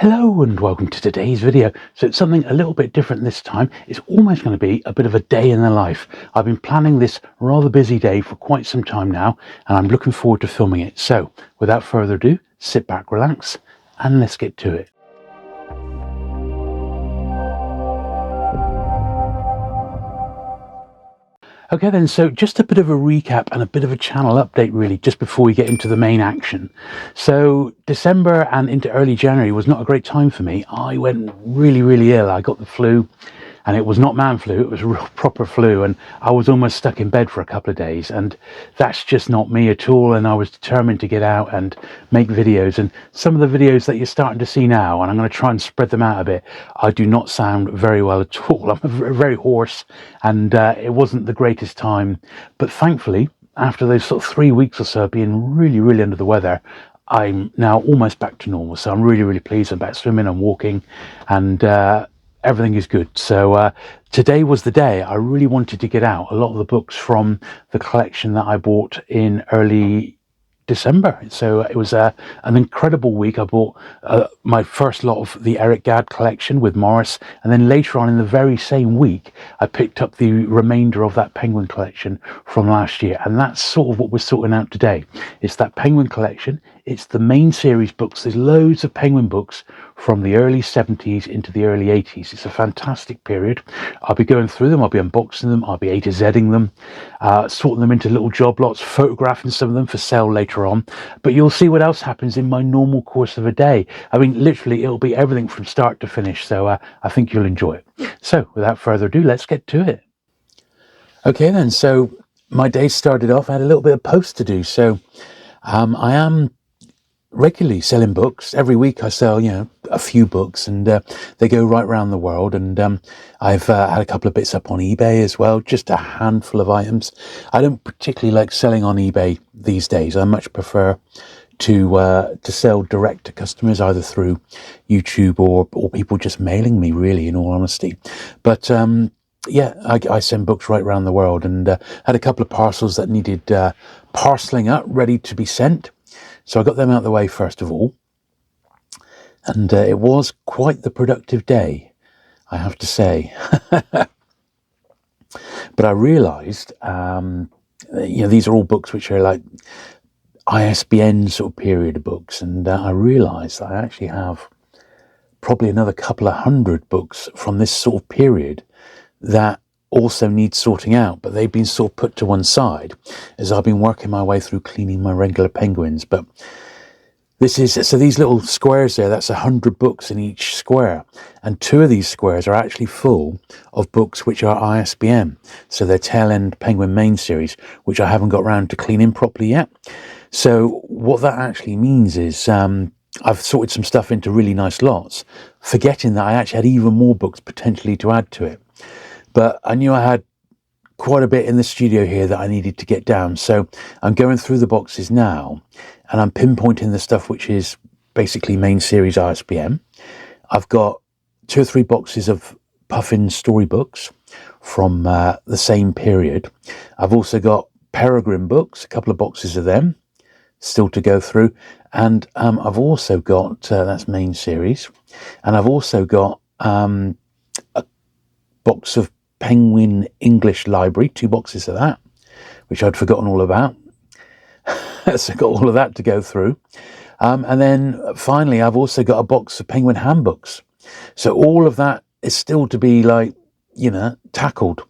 Hello and welcome to today's video. So it's something a little bit different this time. It's almost going to be a bit of a day in the life. I've been planning this rather busy day for quite some time now, and I'm looking forward to filming it. So without further ado, sit back, relax, and let's get to it. Okay then, so just a bit of a recap and a bit of a channel update really, just before we get into the main action. So December and into early January was not a great time for me. I went really ill. I got the flu, and it was not man flu, it was a real proper flu, and I was almost stuck in bed for a couple of days, and that's just not me at all. And I was determined to get out and make videos, and some of the videos that you're starting to see now, and I'm going to try and spread them out a bit, I do not sound very well at all. I'm very hoarse, and it wasn't the greatest time, but thankfully after those sort of 3 weeks or so being really under the weather, I'm now almost back to normal. So I'm really pleased. I'm back swimming and walking, and everything is good. So today was the day I really wanted to get out a lot of the books from the collection that I bought in early December. So it was an incredible week. I bought my first lot of the Eric Gadd collection with Morris, and then later on in the very same week I picked up the remainder of that Penguin collection from last year, and that's sort of what we're sorting out today. It's that Penguin collection, it's the main series books. There's loads of Penguin books from the early 70s into the early 80s. It's a fantastic period. I'll be going through them, I'll be unboxing them, I'll be A to Zing them, sorting them into little job lots, photographing some of them for sale later on. But you'll see what else happens in my normal course of a day. I mean, literally it'll be everything from start to finish, so I think you'll enjoy it. So without further ado, let's get to it. Okay then, so my day started off, I had a little bit of post to do. So I am regularly selling books. Every week I sell, a few books, and they go right around the world. And I've had a couple of bits up on eBay as well, just a handful of items. I don't particularly like selling on eBay these days. I much prefer to sell direct to customers, either through YouTube or people just mailing me, really, in all honesty. But yeah, I send books right around the world, and had a couple of parcels that needed parceling up, ready to be sent. So I got them out of the way first of all, and it was quite the productive day, I have to say. But I realised, these are all books which are like ISBN sort of period books, and I realised I actually have probably another couple of hundred books from this sort of period that also need sorting out, but they've been sort of put to one side as I've been working my way through cleaning my regular Penguins. But this is, so these little squares there, that's 100 books in each square, and 2 of these squares are actually full of books which are ISBN, so they're tail end Penguin main series, which I haven't got around to cleaning properly yet. So what that actually means is I've sorted some stuff into really nice lots, forgetting that I actually had even more books potentially to add to it. But I knew I had quite a bit in the studio here that I needed to get down. So I'm going through the boxes now, and I'm pinpointing the stuff which is basically main series ISBN. I've got 2 or 3 boxes of Puffin storybooks from the same period. I've also got Peregrine books, a couple of boxes of them still to go through. And I've also got, that's main series. And I've also got a box of Penguin English Library, 2 boxes of that, which I'd forgotten all about. So I've got all of that to go through. And then finally, I've also got a box of Penguin handbooks. So all of that is still to be tackled.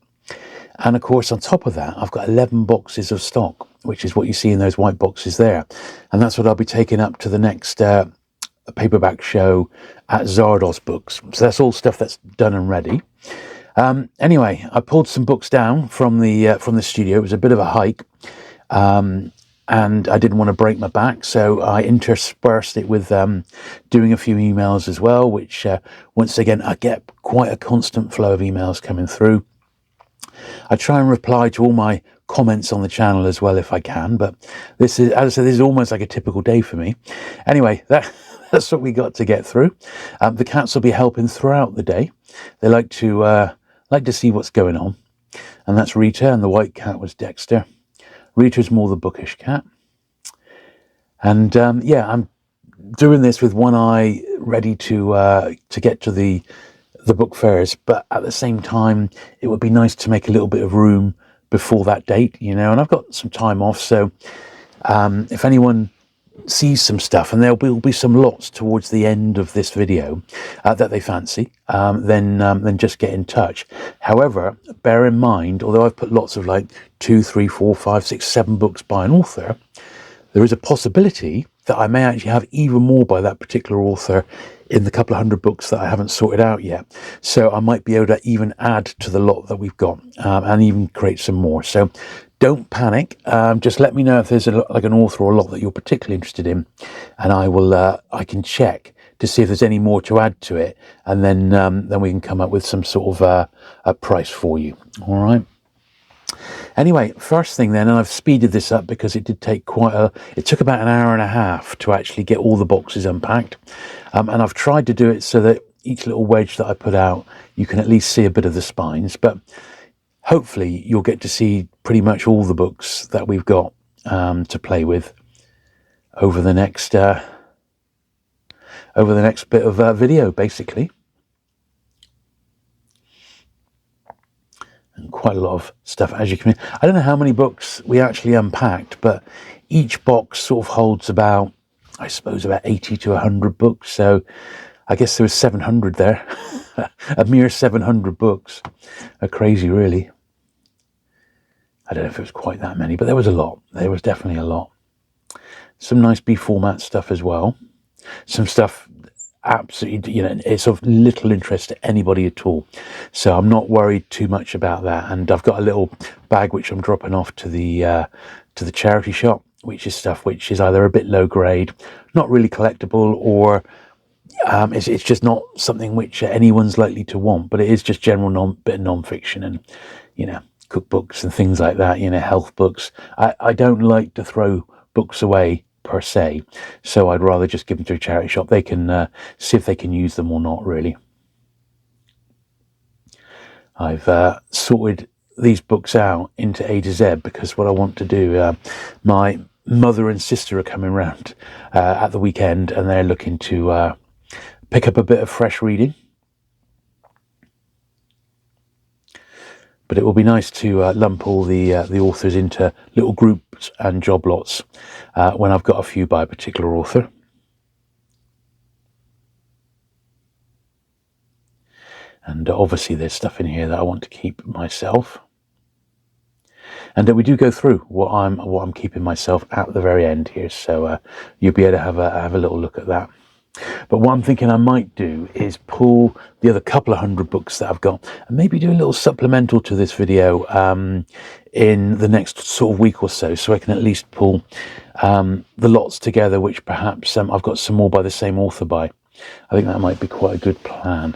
And of course, on top of that, I've got 11 boxes of stock, which is what you see in those white boxes there. And that's what I'll be taking up to the next paperback show at Zardos Books. So that's all stuff that's done and ready. Anyway, I pulled some books down from the studio. It was a bit of a hike, and I didn't want to break my back, so I interspersed it with doing a few emails as well, which once again I get quite a constant flow of emails coming through. I try and reply to all my comments on the channel as well if I can, but this is, as I said, this is almost like a typical day for me. Anyway, that's what we got to get through. The cats will be helping throughout the day. They like to see what's going on, and that's Rita, and the white cat was Dexter. Rita's more the bookish cat, and yeah, I'm doing this with one eye ready to get to the book fairs, but at the same time, it would be nice to make a little bit of room before that date, you know. And I've got some time off, so if anyone sees some stuff, and there will be some lots towards the end of this video that they fancy, then just get in touch. However, bear in mind, although I've put lots of like 2, 3, 4, 5, 6, 7 books by an author, there is a possibility that I may actually have even more by that particular author in the couple of 100 books that I haven't sorted out yet. So I might be able to even add to the lot that we've got, and even create some more. So don't panic. Just let me know if there's like an author or a lot that you're particularly interested in, and I can check to see if there's any more to add to it, and then we can come up with some sort of a price for you. All right. Anyway, first thing then, and I've speeded this up because it did take it took about an hour and a half to actually get all the boxes unpacked. And I've tried to do it so that each little wedge that I put out, you can at least see a bit of the spines, but hopefully you'll get to see pretty much all the books that we've got to play with over the next bit of video, basically. And quite a lot of stuff, as you can. I don't know how many books we actually unpacked, but each box sort of holds about, I suppose, about 80 to 100 books. So I guess there was 700 there. A mere 700 books. Crazy, really. I don't know if it was quite that many, but there was a lot. There was definitely a lot. Some nice B format stuff as well. Some stuff absolutely, you know, it's of little interest to anybody at all, so I'm not worried too much about that. And I've got a little bag which I'm dropping off to the charity shop, which is stuff which is either a bit low grade, not really collectible, or it's just not something which anyone's likely to want, but it is just general bit of non-fiction, and you know, cookbooks and things like that, you know, health books. I don't like to throw books away per se, so I'd rather just give them to a charity shop. They can see if they can use them or not, really. I've sorted these books out into A to Z because what I want to do, my mother and sister are coming round at the weekend, and they're looking to pick up a bit of fresh reading. But it will be nice to lump all the authors into little groups and job lots when I've got a few by a particular author. And obviously there's stuff in here that I want to keep myself. And we do go through what I'm keeping myself at the very end here, so you'll be able to have a little look at that. But what I'm thinking I might do is pull the other couple of 100 books that I've got and maybe do a little supplemental to this video in the next sort of week or so I can at least pull the lots together, which perhaps I've got some more by the same author by. I think that might be quite a good plan.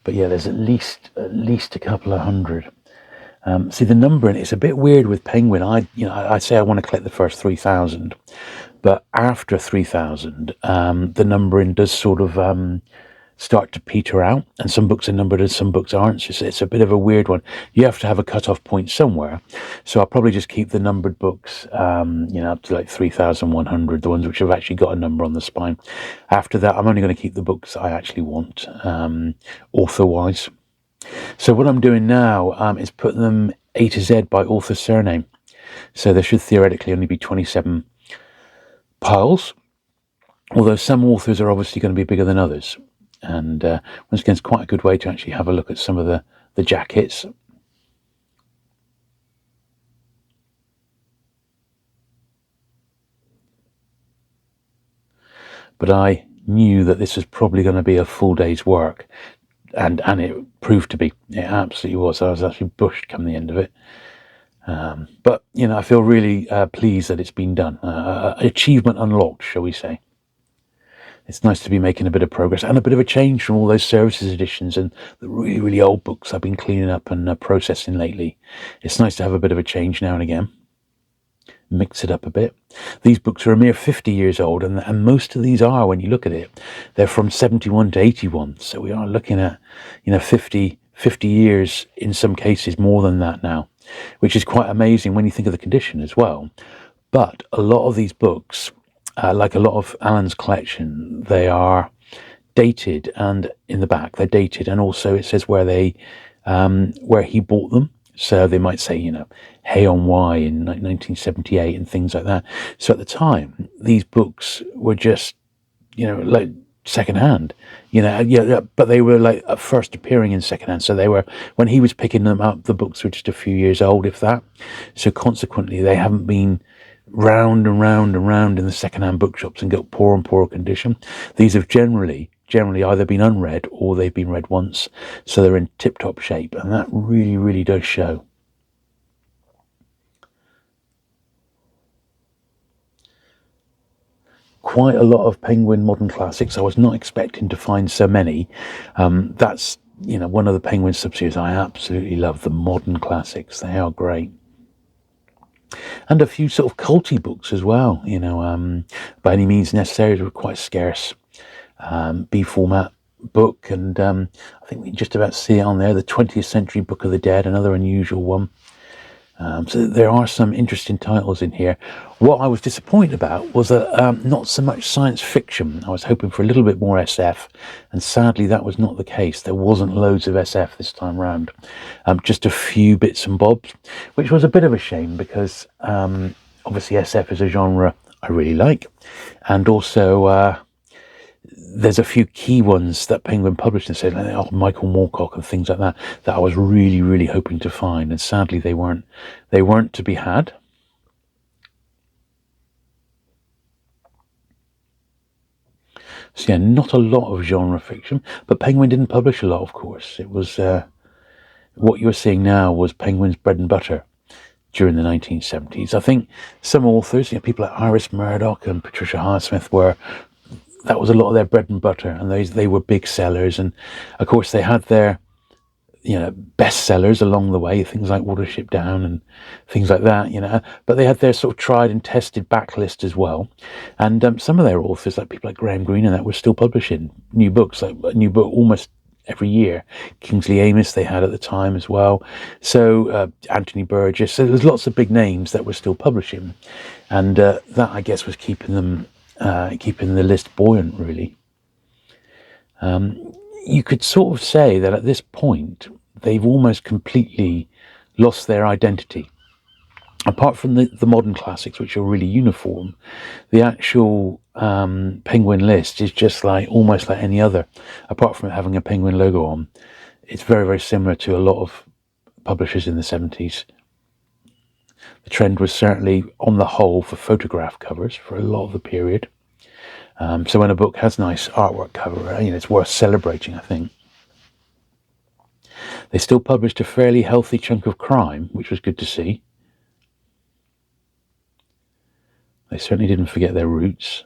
But yeah, there's at least a couple of 100. See, the numbering, it's a bit weird with Penguin. I say I want to collect the first 3,000, but after 3,000, the numbering does sort of start to peter out, and some books are numbered and some books aren't. So it's a bit of a weird one. You have to have a cut-off point somewhere. So I'll probably just keep the numbered books, up to like 3,100, the ones which have actually got a number on the spine. After that, I'm only going to keep the books I actually want, author-wise. So what I'm doing now is putting them A to Z by author surname. So there should theoretically only be 27 piles, although some authors are obviously going to be bigger than others. And once again, it's quite a good way to actually have a look at some of the jackets. But I knew that this was probably going to be a full day's work. And it proved to be. It absolutely was. I was actually bushed come the end of it. But, you know, I feel really pleased that it's been done. Achievement unlocked, shall we say. It's nice to be making a bit of progress and a bit of a change from all those services editions and the really, really old books I've been cleaning up and processing lately. It's nice to have a bit of a change now and again. Mix it up a bit. These books are a mere 50 years old, and most of these are, when you look at it, they're from 71 to 81. So we are looking at, 50 years, in some cases more than that now, which is quite amazing when you think of the condition as well. But a lot of these books, like a lot of Alan's collection, they are dated, and in the back they're dated, and also it says where he bought them. So they might say, Hay on Wye in 1978 and things like that. So at the time, these books were just, like secondhand, but they were like at first appearing in secondhand. So they were, when he was picking them up, the books were just a few years old, if that. So consequently, they haven't been round and round and round in the secondhand bookshops and got poorer and poorer condition. These have generally either been unread or they've been read once, so they're in tip-top shape, and that really, really does show. Quite a lot of Penguin modern classics. I was not expecting to find so many. That's one of the Penguin subseries I absolutely love, the modern classics. They are great. And a few sort of culty books as well, By Any Means Necessary were quite scarce. B format book, and I think we can just about see it on there, the 20th Century Book of the Dead, another unusual one. So there are some interesting titles in here. What I was disappointed about was that not so much science fiction. I was hoping for a little bit more SF, and sadly that was not the case. There wasn't loads of SF this time round, just a few bits and bobs, which was a bit of a shame, because obviously SF is a genre I really like, and also there's a few key ones that Penguin published and said, like, Michael Moorcock and things like that, that I was really, really hoping to find, and sadly they weren't to be had. So yeah, not a lot of genre fiction, but Penguin didn't publish a lot, of course. It was what you're seeing now was Penguin's bread and butter during the 1970s. I think some authors, people like Iris Murdoch and Patricia Highsmith, that was a lot of their bread and butter, and they were big sellers. And of course they had their bestsellers along the way, things like Watership Down and things like that, but they had their sort of tried and tested backlist as well. And some of their authors, like people like Graham Greene and that, were still publishing new books, like a new book almost every year. Kingsley Amis they had at the time as well. So Anthony Burgess. So there's lots of big names that were still publishing, and that, I guess, was keeping the list buoyant, really. You could sort of say that at this point they've almost completely lost their identity. Apart from the modern classics, which are really uniform, the actual Penguin list is just almost like any other. Apart from having a Penguin logo on, it's very, very similar to a lot of publishers in the 70s. The trend was certainly, on the whole, for photograph covers for a lot of the period. So when a book has nice artwork cover, it's worth celebrating, I think. They still published a fairly healthy chunk of crime, which was good to see. They certainly didn't forget their roots.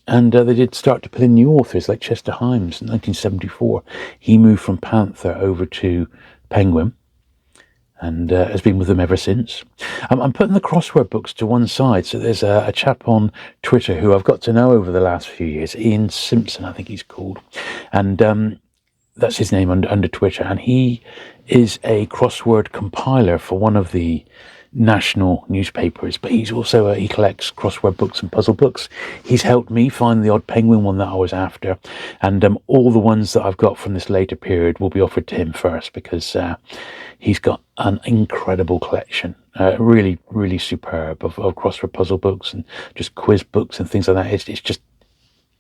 And they did start to put in new authors, like Chester Himes in 1974. He moved from Panther over to Penguin, and has been with them ever since. I'm putting the crossword books to one side. So there's a chap on Twitter who I've got to know over the last few years, Ian Simpson, I think he's called, and that's his name under Twitter, and he is a crossword compiler for one of the national newspapers, but he's also he collects crossword books and puzzle books. He's helped me find the odd Penguin one that I was after, and all the ones that I've got from this later period will be offered to him first, because he's got an incredible collection, really, really superb, of crossword puzzle books and just quiz books and things like that. It's just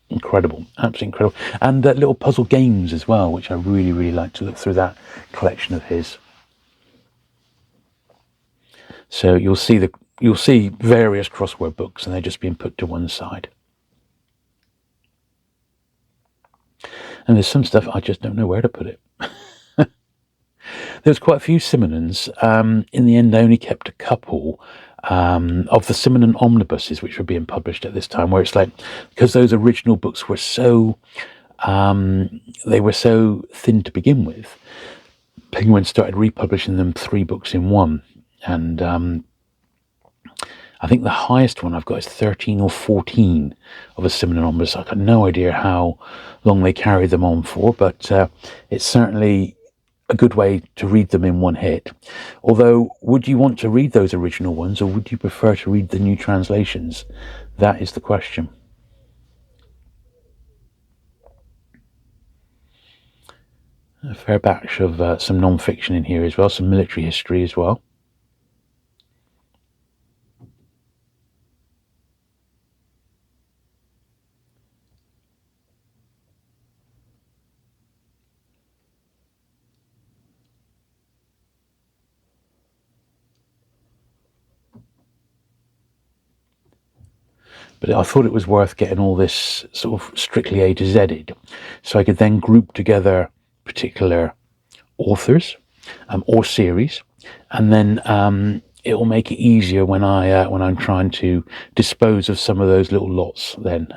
incredible, absolutely incredible. And little puzzle games as well, which I really, really like to look through that collection of his. So you'll see various crossword books, and they're just being put to one side. And there's some stuff I just don't know where to put it. There's quite a few Simonons. In the end, I only kept a couple of the Simonon omnibuses, which were being published at this time, where it's like, because those original books were so they were so thin to begin with, Penguin started republishing them 3 books in one. And I think the highest one I've got is 13 or 14 of a Simonon omnibus. I've got no idea how long they carried them on for, but it's certainly a good way to read them in one hit. Although, would you want to read those original ones, or would you prefer to read the new translations? That is the question. A fair batch of some non-fiction in here as well, some military history as well. But I thought it was worth getting all this sort of strictly A to Z'd, so I could then group together particular authors or series, and then it will make it easier when I'm trying to dispose of some of those little lots. Then,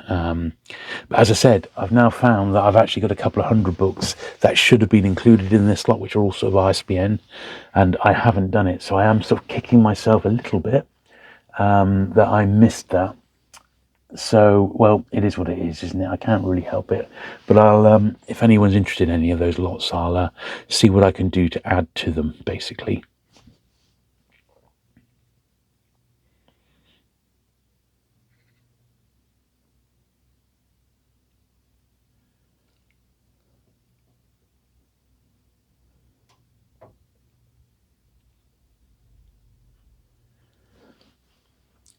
but as I said, I've now found that I've actually got a couple of hundred books that should have been included in this lot, which are also of ISBN, and I haven't done it. So I am sort of kicking myself a little bit that I missed that. So, well, it is what it is, isn't it? I can't really help it. But I'll, if anyone's interested in any of those lots, I'll see what I can do to add to them, basically.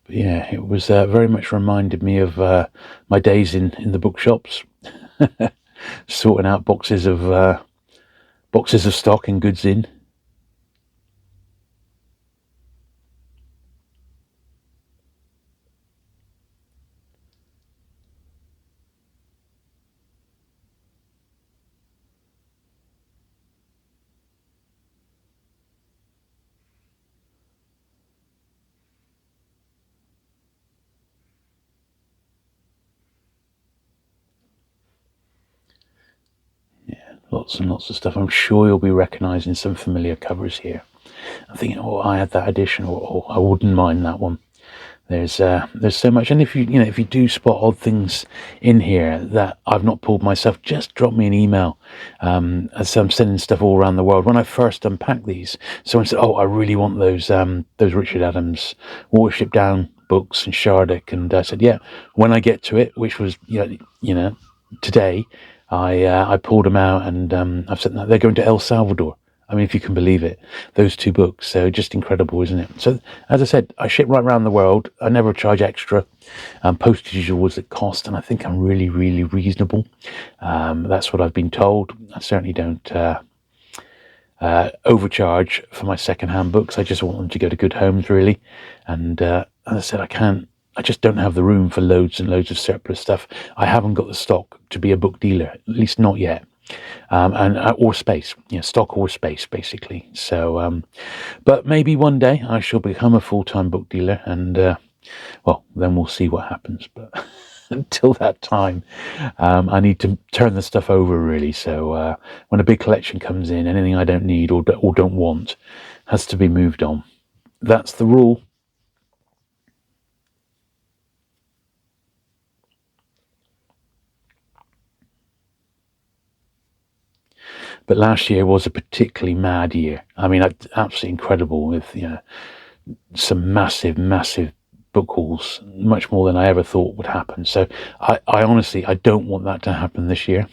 But yeah, it was very much reminded me of my days in the bookshops, sorting out boxes of stock and goods in. Lots and lots of stuff. I'm sure you'll be recognising some familiar covers here. I'm thinking, oh, I had that edition, or I wouldn't mind that one. There's so much, and if you do spot odd things in here that I've not pulled myself, just drop me an email. As I'm sending stuff all around the world. When I first unpacked these, someone said, "Oh, I really want those Richard Adams Watership Down books and Shardik," and I said, "Yeah, when I get to it," which was today. I pulled them out, and I've said that they're going to El Salvador. I mean, if you can believe it, those two books. So just incredible, isn't it? So, as I said, I ship right around the world. I never charge extra. Postage is always at cost, and I think I'm really, really reasonable. That's what I've been told. I certainly don't overcharge for my second-hand books. I just want them to go to good homes, really. And as I said, I just don't have the room for loads and loads of surplus stuff. I haven't got the stock to be a book dealer, at least not yet. Or space, stock or space, basically. So, but maybe one day I shall become a full-time book dealer, and well, then we'll see what happens. But until that time, I need to turn the stuff over, really. So when a big collection comes in, anything I don't need or don't want has to be moved on. That's the rule. But last year was a particularly mad year. I mean, absolutely incredible, with some massive book hauls, much more than I ever thought would happen. So I honestly, I don't want that to happen this year,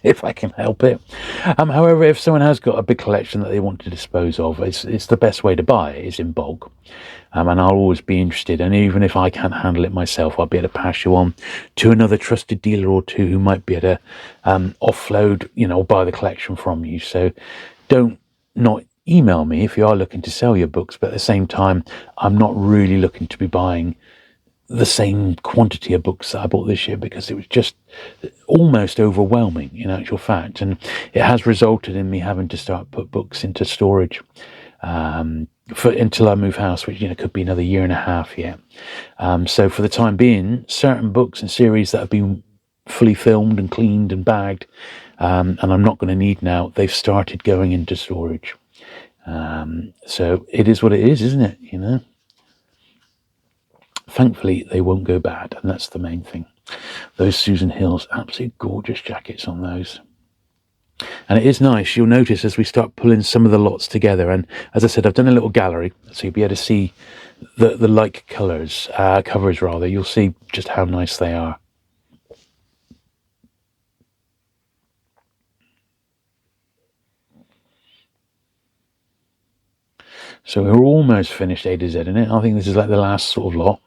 if I can help it. However, if someone has got a big collection that they want to dispose of, it's the best way to buy it is in bulk. And I'll always be interested. And even if I can't handle it myself, I'll be able to pass you on to another trusted dealer or two who might be able to offload, or buy the collection from you. So don't not email me if you are looking to sell your books. But at the same time, I'm not really looking to be buying the same quantity of books that I bought this year, because it was just almost overwhelming in actual fact, and it has resulted in me having to start put books into storage until I move house, which could be another year and a half yet. So for the time being, certain books and series that have been fully filmed and cleaned and bagged, and I'm not going to need now, they've started going into storage. So it is what it is, isn't it? Thankfully, they won't go bad, and that's the main thing. Those Susan Hills, absolutely gorgeous jackets on those. And it is nice, you'll notice as we start pulling some of the lots together, and as I said, I've done a little gallery, so you'll be able to see the like covers rather. You'll see just how nice they are. So we're almost finished A to Z in it. I think this is like the last sort of lot.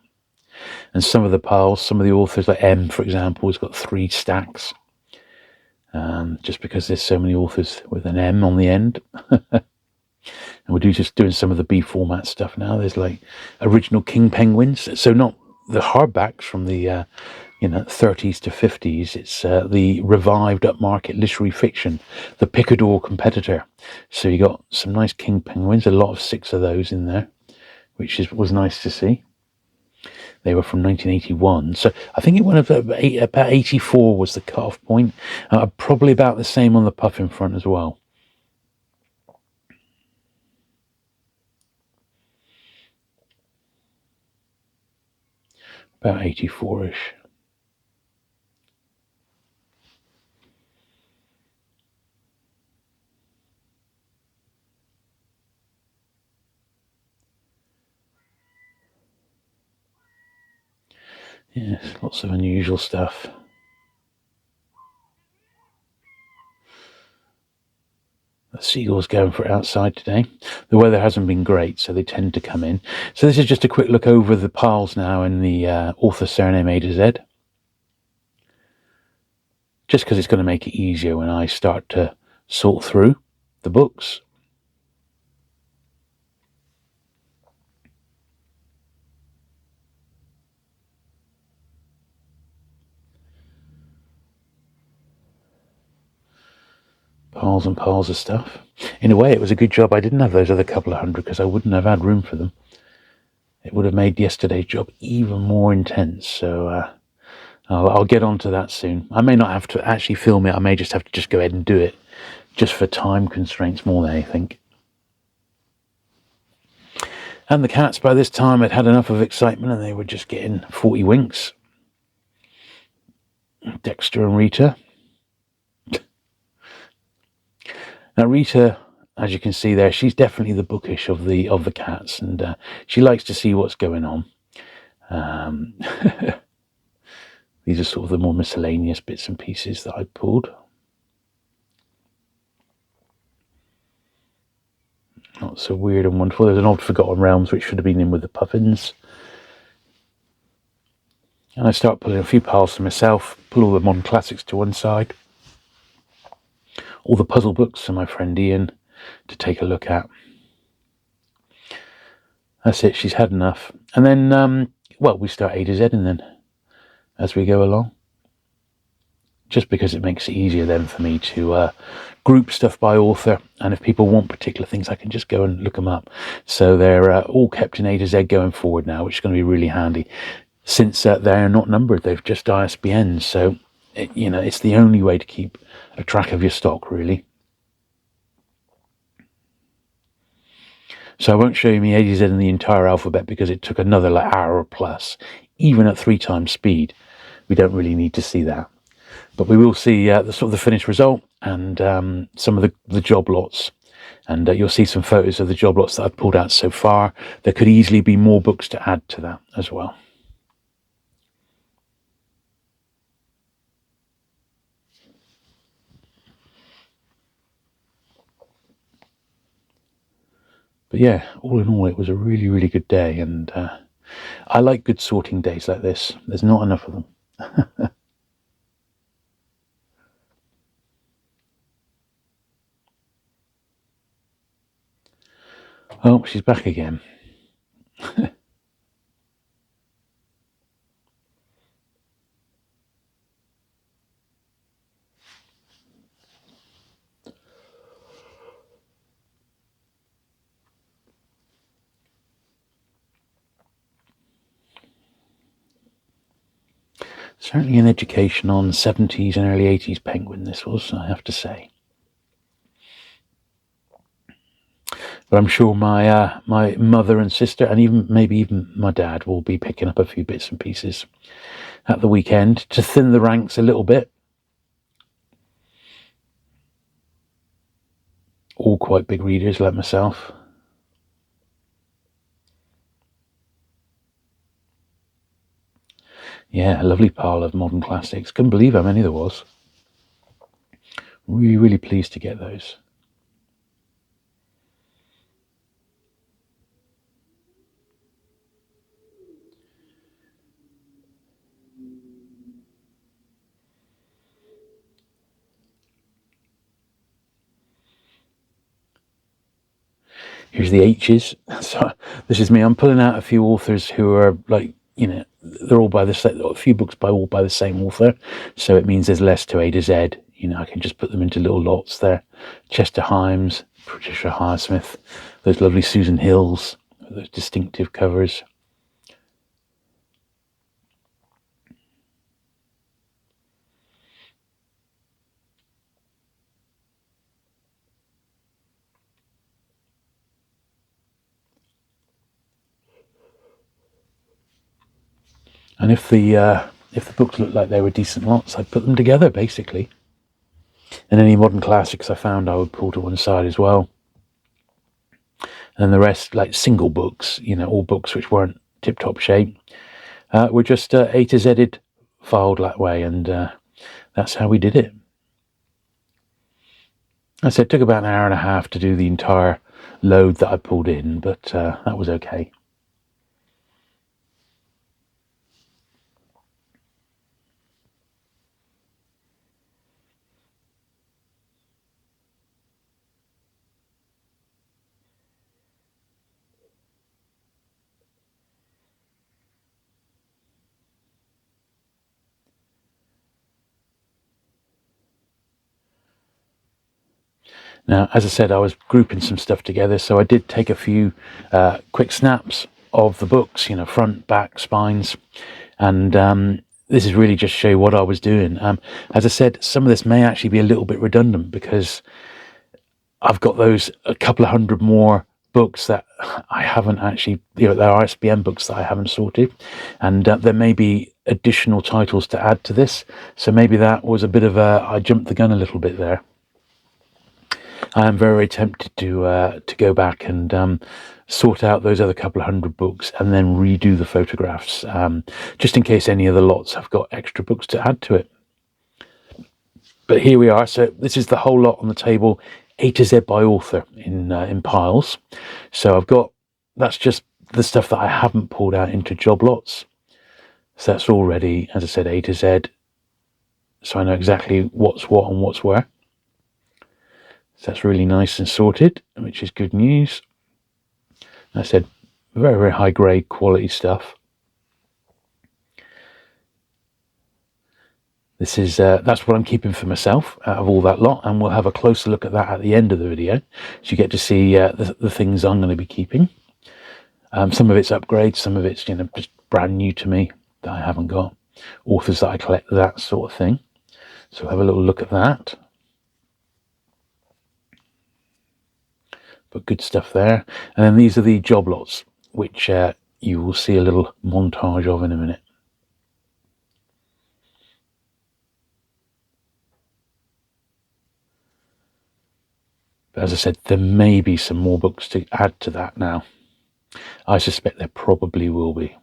And some of the piles, some of the authors, like M, for example, has got 3 stacks. Just because there's so many authors with an M on the end. And we're just doing some of the B format stuff now. There's like original King Penguins. So not the hardbacks from the 30s to 50s. It's the revived upmarket literary fiction, the Picador competitor. So you got some nice King Penguins, a lot of 6 of those in there, which was nice to see. They were from 1981, so I think it went up about 84 was the cut-off point. Probably about the same on the puff in front as well. About 84-ish. Yes, lots of unusual stuff. The seagulls going for it outside today. The weather hasn't been great, so they tend to come in. So this is just a quick look over the piles now in the author surname A to Z. Just because it's going to make it easier when I start to sort through the books. Piles and piles of stuff. In a way, it was a good job I didn't have those other couple of hundred, because I wouldn't have had room for them. It would have made yesterday's job even more intense. So I'll get onto that soon. I may not have to actually film it. I may just have to just go ahead and do it, just for time constraints more than anything. And the cats, by this time, had had enough of excitement, and they were just getting 40 winks. Dexter and Rita. Now Rita, as you can see there, she's definitely the bookish of the cats, and she likes to see what's going on. These are sort of the more miscellaneous bits and pieces that I pulled. Not so weird and wonderful. There's an Old Forgotten Realms which should have been in with the puffins. And I start pulling a few piles for myself, pull all the modern classics to one side. All the puzzle books for my friend Ian to take a look at. That's it, she's had enough. And then, we start A to Z and then as we go along. Just because it makes it easier then for me to group stuff by author. And if people want particular things, I can just go and look them up. So they're all kept in A to Z going forward now, which is going to be really handy. Since they're not numbered, they've just ISBNs. So, it's the only way to keep a track of your stock, really. So I won't show you me A to Z in the entire alphabet because it took another hour plus, even at 3 times speed. We don't really need to see that. But we will see the sort of the finished result and some of the job lots. And you'll see some photos of the job lots that I've pulled out so far. There could easily be more books to add to that as well. But yeah, all in all, it was a really, really good day. And I like good sorting days like this. There's not enough of them. Oh, she's back again. Certainly an education on 70s and early 80s Penguin, this was, I have to say. But I'm sure my mother and sister, and maybe even my dad, will be picking up a few bits and pieces at the weekend to thin the ranks a little bit. all quite big readers like myself. Yeah, a lovely pile of modern classics. Couldn't believe how many there was. Really, really pleased to get those. Here's the H's. So this is me. I'm pulling out a few authors who are like, they're all by a few books all by the same author. So it means there's less to A to Z. I can just put them into little lots there. Chester Himes, Patricia Highsmith, those lovely Susan Hills, those distinctive covers. And if the books looked like they were decent lots, I'd put them together basically. And any modern classics I found, I would pull to one side as well. And the rest, like single books, all books which weren't tip-top shape, were just A to Z'd, filed that way, and that's how we did it. I said it took about an hour and a half to do the entire load that I pulled in, but that was okay. Now, as I said, I was grouping some stuff together, so I did take a few quick snaps of the books, front, back, spines, and this is really just to show you what I was doing. As I said, some of this may actually be a little bit redundant because I've got a couple of hundred more books that I haven't actually, they're ISBN books that I haven't sorted, and there may be additional titles to add to this, so maybe that was a bit of I jumped the gun a little bit there. I am very tempted to go back and sort out those other couple of hundred books and then redo the photographs, just in case any of the lots have got extra books to add to it. But here we are. So this is the whole lot on the table, A to Z by author in piles. So that's just the stuff that I haven't pulled out into job lots. So that's already, as I said, A to Z. So I know exactly what's what and what's where. So that's really nice and sorted, which is good news. As I said, very, very high grade quality stuff. This is that's what I'm keeping for myself out of all that lot, and we'll have a closer look at that at the end of the video, so you get to see the things I'm going to be keeping. Some of it's upgrades, some of it's just brand new to me that I haven't got. Authors that I collect, that sort of thing. So we'll have a little look at that. But good stuff there. And then these are the job lots, which you will see a little montage of in a minute. But as I said, there may be some more books to add to that now. I suspect there probably will be.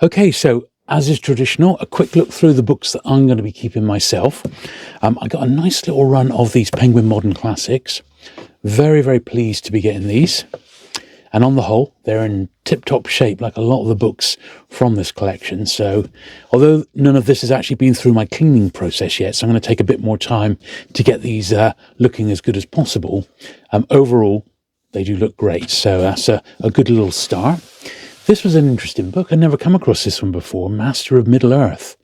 Okay, so as is traditional, a quick look through the books that I'm going to be keeping myself. I got a nice little run of these Penguin Modern Classics. Very, very pleased to be getting these. And on the whole, they're in tip-top shape, like a lot of the books from this collection. So, although none of this has actually been through my cleaning process yet, so I'm going to take a bit more time to get these looking as good as possible. Overall, they do look great. So that's a good little start. This was an interesting book. I'd never come across this one before. Master of Middle-earth,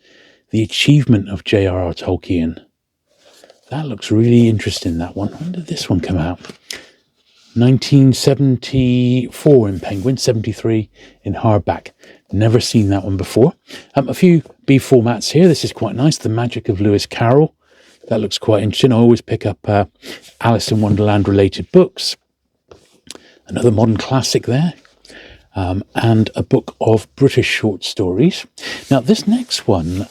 The Achievement of J.R.R. Tolkien. That looks really interesting, that one. When did this one come out? 1974 in Penguin, 73 in hardback. Never seen that one before. A few B formats here. This is quite nice. The Magic of Lewis Carroll. That looks quite interesting. I always pick up Alice in Wonderland related books. Another modern classic there. And a book of British short stories. Now, this next one...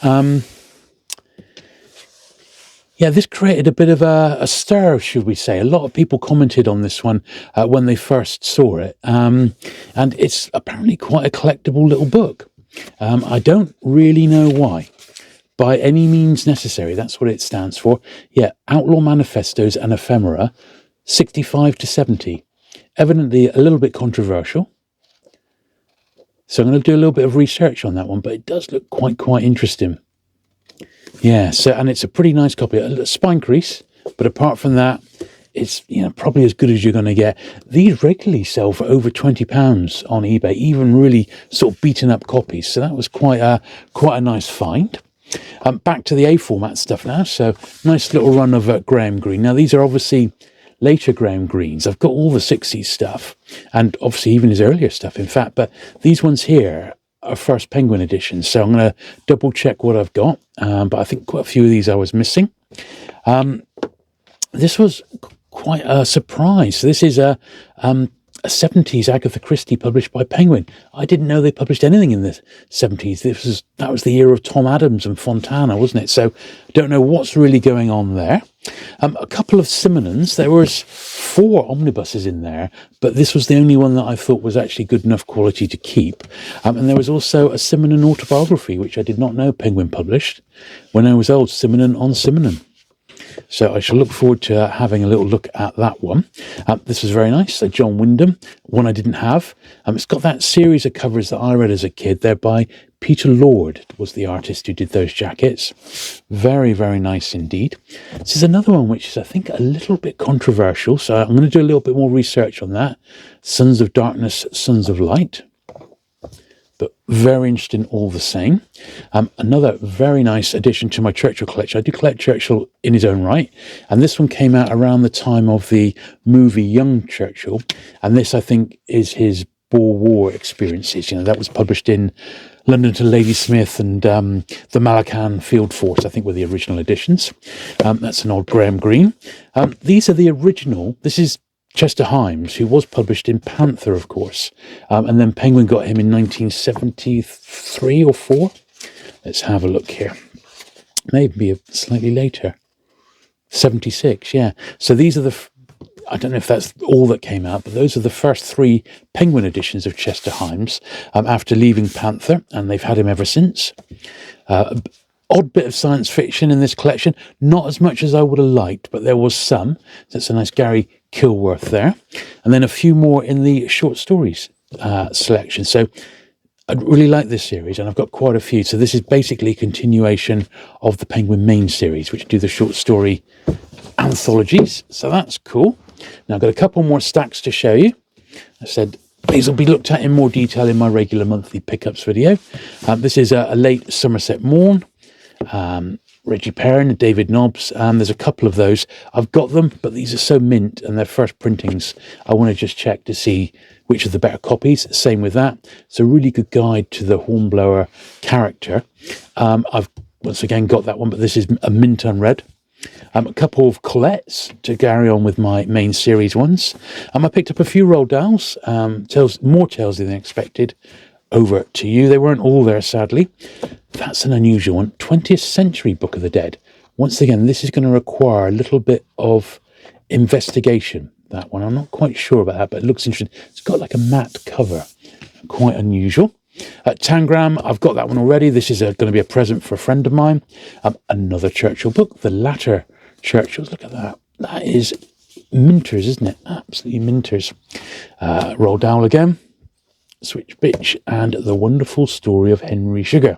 yeah, this created a bit of a stir, should we say. A lot of people commented on this one when they first saw it. And it's apparently quite a collectible little book. I don't really know why. By any means necessary, that's what it stands for. Yeah, Outlaw Manifestos and Ephemera, 65 to 70. Evidently a little bit controversial. So I'm going to do a little bit of research on that one, but it does look quite interesting. Yeah, so, and it's a pretty nice copy. A spine crease, but apart from that, it's, you know, probably as good as you're going to get. These regularly sell for over £20 on eBay, even really sort of beaten up copies. So that was quite a nice find. Back to the A format stuff now. So nice little run of Graham Greene. Now these are obviously later Graham Greenes. I've got all the 60s stuff, and obviously even his earlier stuff, in fact. But these ones here are first Penguin editions, so I'm going to double check what I've got. But I think quite a few of these I was missing. This was quite a surprise. So this is a 70s Agatha Christie published by Penguin. I didn't know they published anything in the 70s. That was the year of Tom Adams and Fontana, wasn't it? So don't know what's really going on there. A couple of Simonons. There was 4 omnibuses in there, but this was the only one that I thought was actually good enough quality to keep. And there was also a Simonon autobiography, which I did not know Penguin published. When I was old, Simonon on Simonon. So I shall look forward to having a little look at that one. This was very nice. A John Wyndham, one I didn't have. It's got that series of covers that I read as a kid. They're by Peter Lord, was the artist who did those jackets. Very, very nice indeed. This is another one which is, I think, a little bit controversial. So I'm going to do a little bit more research on that. Sons of Darkness, Sons of Light. But very interesting all the same. Another very nice addition to my Churchill collection. I do collect Churchill in his own right. And this one came out around the time of the movie Young Churchill. And this, I think, is his Boer War experiences. You know, that was published in London to Ladysmith and the Malacan Field Force, I think, were the original editions. That's an old Graham Greene. These are the original. This is Chester Himes, who was published in Panther, of course. And then Penguin got him in 1973 or 4. Let's have a look here. Maybe slightly later. 76, yeah. So these are I don't know if that's all that came out, but those are the first 3 Penguin editions of Chester Himes after leaving Panther, and they've had him ever since. Odd bit of science fiction in this collection. Not as much as I would have liked, but there was some. That's a nice Gary Kilworth there. And then a few more in the short stories selection. So I really like this series, and I've got quite a few. So this is basically a continuation of the Penguin main series, which do the short story anthologies. So that's cool. Now I've got a couple more stacks to show you. I said these will be looked at in more detail in my regular monthly pickups video. This is a late Somerset Morn. Reggie Perrin, David Nobbs, there's a couple of those. I've got them, but these are so mint and they're first printings. I want to just check to see which are the better copies. Same with that. It's a really good guide to the Hornblower character. I've once again got that one, but this is a mint unread. A couple of Colettes to carry on with my main series ones. I picked up a few Roald Dahls, more tales than expected. Over to you. They weren't all there, sadly. That's an unusual one. 20th Century Book of the Dead. Once again, this is going to require a little bit of investigation, that one. I'm not quite sure about that, but it looks interesting. It's got like a matte cover. Quite unusual. Tangram, I've got that one already. This is going to be a present for a friend of mine. Another Churchill book, the latter Churchills. Look at that. That is minters, isn't it? Absolutely minters. Roald Dahl again. Switch Bitch, and The Wonderful Story of Henry Sugar.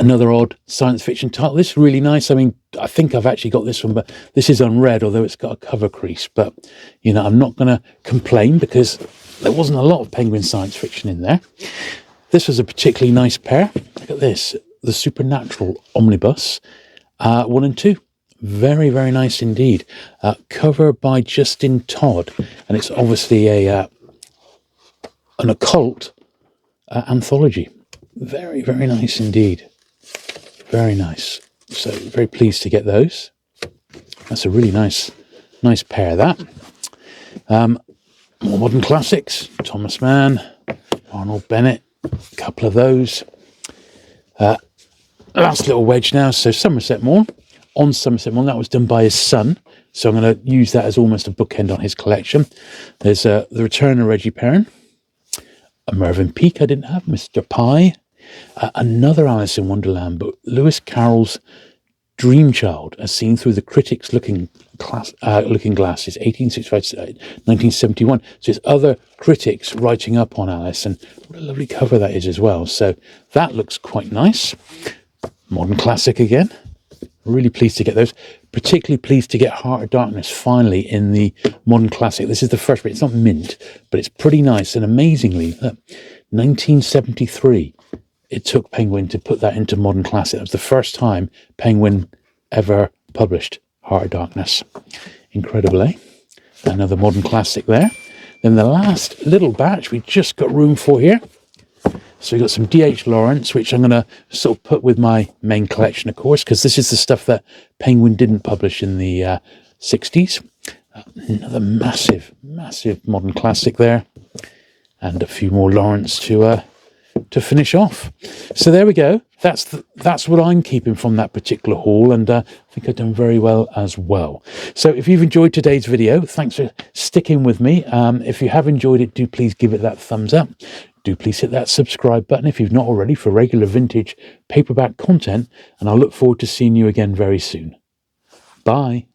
Another odd science fiction title. This is really nice. I mean, I think I've actually got this one, but this is unread, although it's got a cover crease. But, you know, I'm not going to complain because there wasn't a lot of Penguin science fiction in there. This was a particularly nice pair. Look at this. The Supernatural Omnibus 1 and 2. Very, very nice indeed. Cover by Justin Todd. And it's obviously an occult anthology. Very, very nice indeed. Very nice. So very pleased to get those. That's a really nice pair, that. More modern classics. Thomas Mann, Arnold Bennett, a couple of those. Last little wedge now. So Somerset Maugham. On Somerset Maugham, that was done by his son. So I'm going to use that as almost a bookend on his collection. There's The Return of Reggie Perrin. A Mervyn Peake I didn't have. Mr. Pye. Another Alice in Wonderland book, Lewis Carroll's Dream Child, as seen through the critics' looking glasses, 1865 to 1971. So it's other critics writing up on Alice, and what a lovely cover that is as well. So that looks quite nice. Modern classic again. Really pleased to get those. Particularly pleased to get Heart of Darkness finally in the modern classic. This is the first bit. It's not mint, but it's pretty nice. And amazingly, look, 1973. It took Penguin to put that into modern classic. That was the first time Penguin ever published Heart of Darkness. Incredible, eh? Another modern classic there. Then the last little batch we just got room for here. So we've got some D.H. Lawrence, which I'm going to sort of put with my main collection, of course, because this is the stuff that Penguin didn't publish in the 60s. Another massive modern classic there. And a few more Lawrence to finish off. So there we go. That's what I'm keeping from that particular haul, and I think I've done very well as well. So if you've enjoyed today's video, thanks for sticking with me. If you have enjoyed it, do please give it that thumbs up. Do please hit that subscribe button if you've not already for regular vintage paperback content, and I'll look forward to seeing you again very soon. Bye.